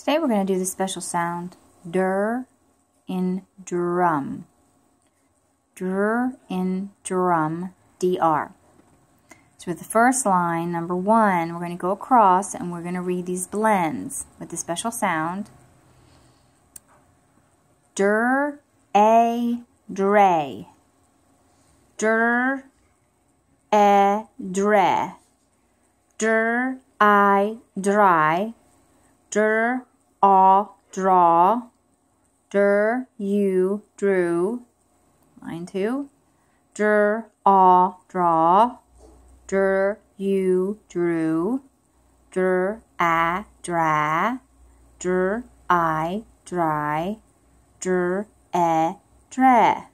Today we're going to do the special sound dur in drum. Dur in drum, DR. So with the first line, number 1, we're going to go across and we're going to read these blends with the special sound. Dur, a, dre. Dur, a, dre. Dur, I, dry. Dur, a, draw. Dur, you, drew. Line 2. Dur, a, draw. Dur, you, drew. Dur, a, dra. Dur, I, dry. Dur, a, dre.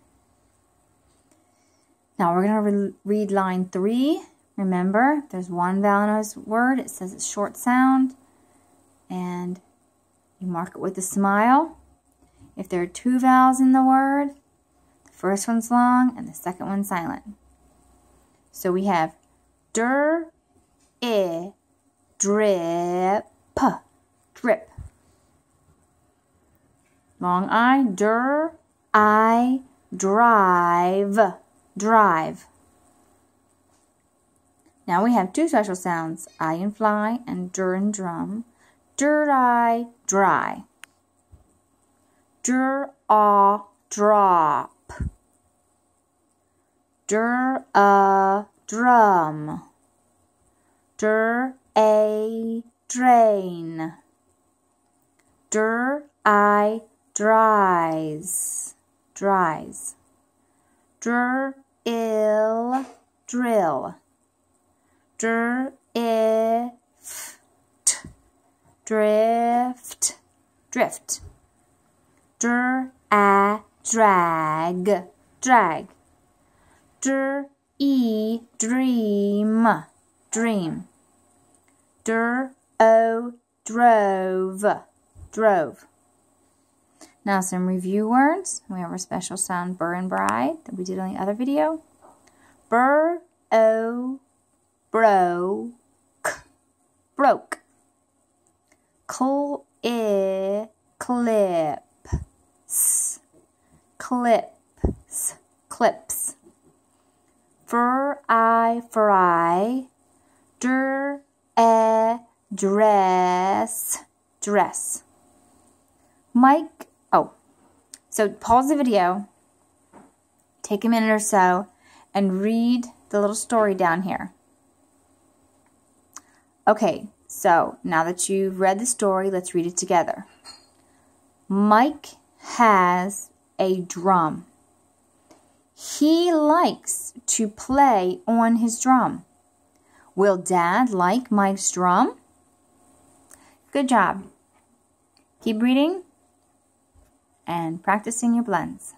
Now we're going to read line 3. Remember, there's one vowel in this word. It says it's short sound. And you mark it with a smile. If there are 2 vowels in the word, the first one's long and the second one's silent. So we have dur, I, drip, drip. Long I, dur, I, drive, drive. Now we have 2 special sounds, I and fly and dur and drum. Dur, I, dry. Dur, a, drop. Dur, a, drum. Dur, a, drain. Dur, I, dries, dries. Dur, ill, drill. Dur, if, drift, drift. Dur, a, drag, drag. Dur, e, dream, dream. Dur, o, drove, drove. Now some review words. We have our special sound burr and bride that we did on the other video. Burr, o, broke, broke. I, clips, clips, clips. Fur, I, fry. Dur, a, dress, dress. Mike, so pause the video, take a minute or so, and read the little story down here. Okay, so now that you've read the story, let's read it together. Mike has a drum. He likes to play on his drum. Will Dad like Mike's drum? Good job. Keep reading and practicing your blends.